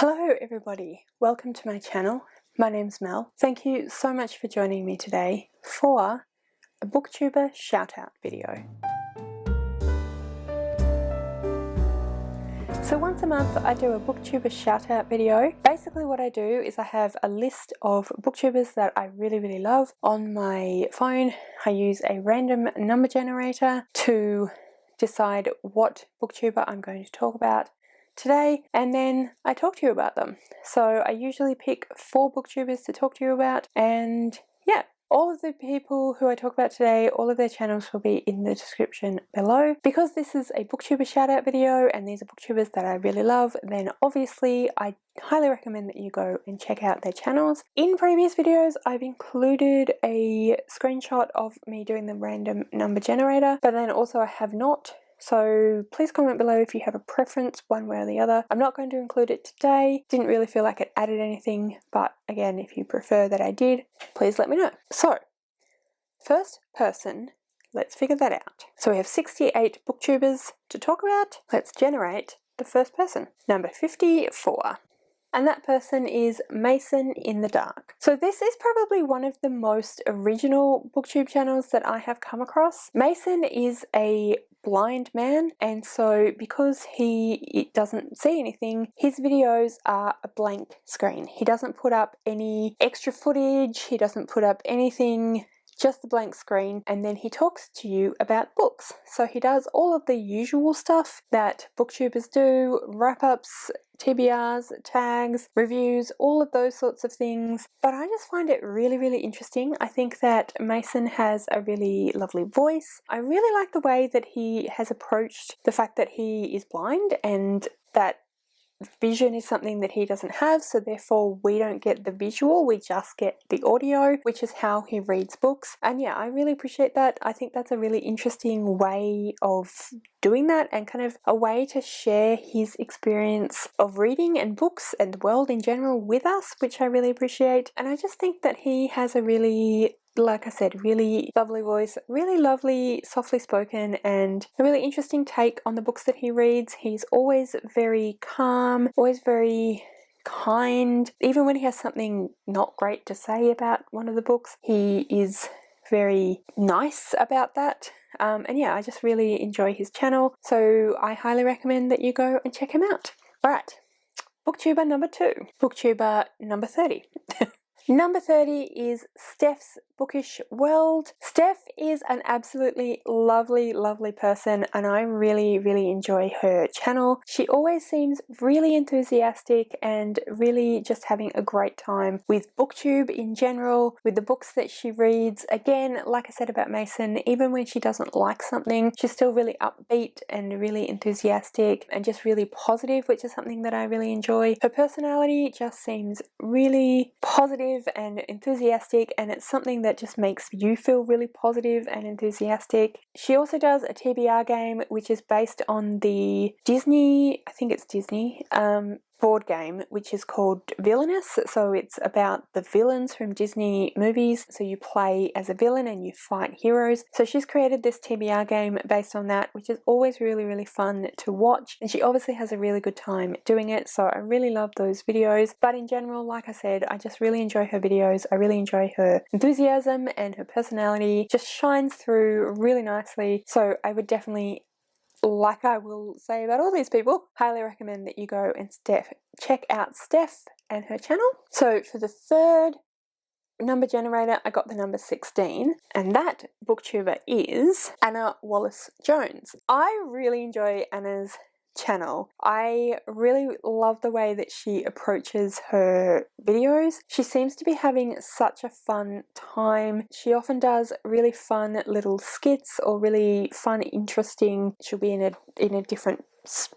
Hello everybody, welcome to my channel. My name's Mel. Thank you so much for joining me today for a booktuber shout-out video. So once a month I do a booktuber shout-out video. Basically what I do is I have a list of booktubers that I really love on my phone. I use a random number generator to decide what booktuber I'm going to talk about today, and then I talk to you about them. So I usually pick 4 booktubers to talk to you about, and yeah, all of the people who I talk about today, all of their channels will be in the description below. Because this is a booktuber shout out video and these are booktubers that I really love, then obviously I highly recommend that you go and check out their channels. In previous videos I've included a screenshot of me doing the random number generator, but then also I have not. So please comment below if you have a preference one way or the other. I'm not going to include it today. Didn't really feel like it added anything, but again, if you prefer that I did, please let me know. So, first person, let's figure that out. So we have 68 booktubers to talk about. Let's generate the first person. Number 54. And that person is Mason in the Dark. So this is probably one of the most original booktube channels that I have come across. Mason is a blind man, and so because he doesn't see anything, his videos are a blank screen. He doesn't put up any extra footage, he doesn't put up anything, just the blank screen, and then he talks to you about books. So he does all of the usual stuff that booktubers do, wrap-ups, TBRs, tags, reviews, all of those sorts of things. But I just find it really interesting. I think that Mason has a really lovely voice. I really like the way that he has approached the fact that he is blind and that vision is something that he doesn't have, so therefore we don't get the visual, we just get the audio, which is how he reads books. And yeah, I really appreciate that. I think that's a really interesting way of doing that and kind of a way to share his experience of reading and books and the world in general with us, which I really appreciate. And I just think that he has a really, like I said, really lovely voice, really lovely, softly spoken, and a really interesting take on the books that he reads. He's always very calm, always very kind. Even when he has something not great to say about one of the books, he is very nice about that. And yeah, I just really enjoy his channel, so I highly recommend that you go and check him out. Alright, booktuber number 2. Booktuber number 30. Number 30 is Steph's Bookish World. Steph is an absolutely lovely person, and I really enjoy her channel. She always seems really enthusiastic and really just having a great time with booktube in general, with the books that she reads. Again, like I said about Mason, even when she doesn't like something, she's still really upbeat and really enthusiastic and just really positive, which is something that I really enjoy. Her personality just seems really positive and enthusiastic, and it's something that just makes you feel really positive and enthusiastic. She also does a TBR game which is based on the Disney, I think it's Disney, board game, which is called Villainous. So it's about the villains from Disney movies. So you play as a villain and you fight heroes. So she's created this TBR game based on that, which is always really fun to watch. And she obviously has a really good time doing it. So I really love those videos. But in general, like I said, I just really enjoy her videos. I really enjoy her enthusiasm, and her personality just shines through really nicely. So I would definitely, like I will say about all these people, highly recommend that you go and check out Steph and her channel. So for the third number generator, I got the number 16, and that booktuber is Anna Wallace Jones. I really enjoy Anna's channel. I really love the way that she approaches her videos. She seems to be having such a fun time. She often does really fun little skits or really fun, interesting, she'll be in a different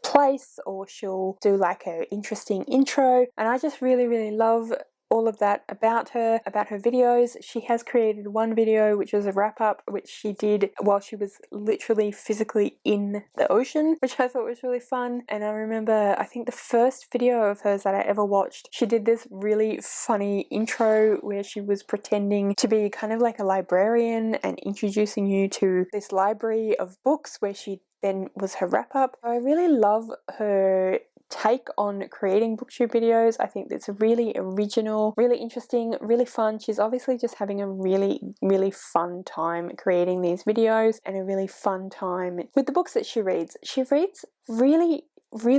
place, or she'll do like an interesting intro, and I just really love all of that about her videos. She has created one video which was a wrap-up which she did while she was literally physically in the ocean, which I thought was really fun. And I remember, I think the first video of hers that I ever watched, she did this really funny intro where she was pretending to be kind of like a librarian and introducing you to this library of books where she then was her wrap-up. I really love her take on creating booktube videos. I think it's really original, really interesting, really fun. She's obviously just having a really fun time creating these videos, and a really fun time with the books that she reads. She reads really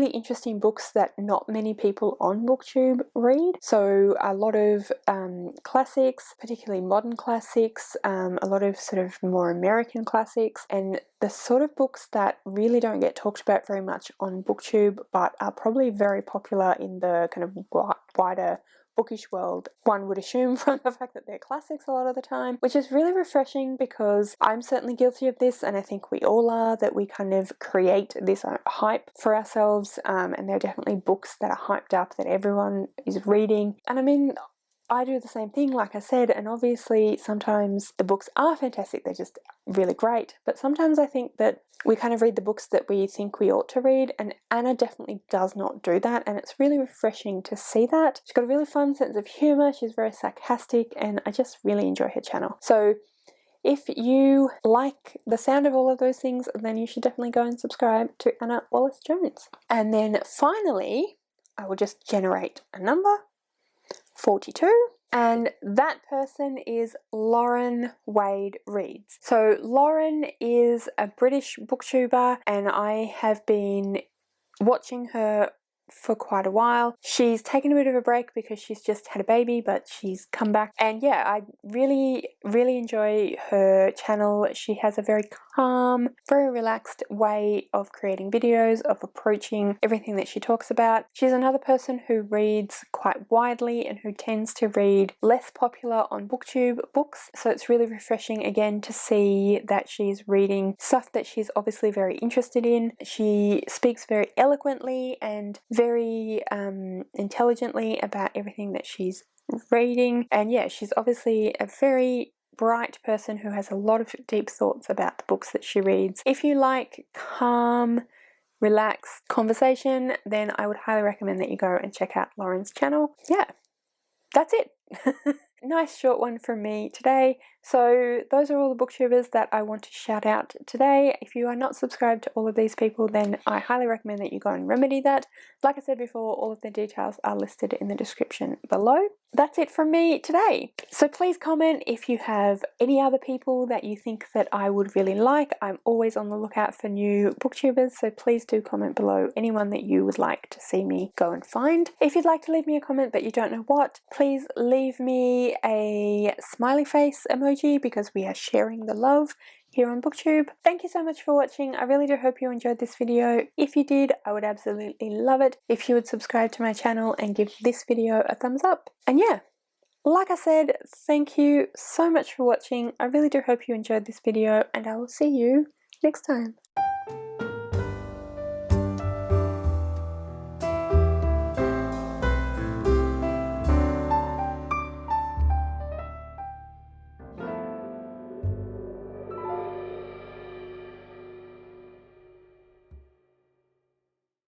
interesting books that not many people on booktube read. So a lot of classics, particularly modern classics, a lot of sort of more American classics, and the sort of books that really don't get talked about very much on booktube but are probably very popular in the kind of wider bookish world, one would assume, from the fact that they're classics a lot of the time, which is really refreshing, because I'm certainly guilty of this, and I think we all are, that we kind of create this hype for ourselves, and there are definitely books that are hyped up that everyone is reading. And I mean, I do the same thing, like I said, and obviously sometimes the books are fantastic, they're just really great, but sometimes I think that we kind of read the books that we think we ought to read, and Anna definitely does not do that, and it's really refreshing to see that. She's got a really fun sense of humour, she's very sarcastic, and I just really enjoy her channel. So if you like the sound of all of those things, then you should definitely go and subscribe to Anna Wallace Jones. And then finally, I will just generate a number, 42, and that person is Lauren Wade Reads. So Lauren is a British booktuber, and I have been watching her for quite a while. She's taken a bit of a break because she's just had a baby, but she's come back, and yeah, I really enjoy her channel. She has a very calm, very relaxed way of creating videos, of approaching everything that she talks about. She's another person who reads quite widely and who tends to read less popular on booktube books, so it's really refreshing again to see that she's reading stuff that she's obviously very interested in. She speaks very eloquently and very intelligently about everything that she's reading, and yeah, she's obviously a very bright person who has a lot of deep thoughts about the books that she reads. If you like calm, relaxed conversation, then I would highly recommend that you go and check out Lauren's channel. Yeah, that's it. Nice short one from me today. So those are all the booktubers that I want to shout out today. If you are not subscribed to all of these people, then I highly recommend that you go and remedy that. Like I said before, all of the details are listed in the description below. That's it from me today. So please comment if you have any other people that you think that I would really like. I'm always on the lookout for new booktubers, so please do comment below anyone that you would like to see me go and find. If you'd like to leave me a comment but you don't know what, please leave me a smiley face emoji, because we are sharing the love here on BookTube. Thank you so much for watching. I really do hope you enjoyed this video. If you did, I would absolutely love it if you would subscribe to my channel and give this video a thumbs up. And yeah, like I said, thank you so much for watching. I really do hope you enjoyed this video, and I will see you next time.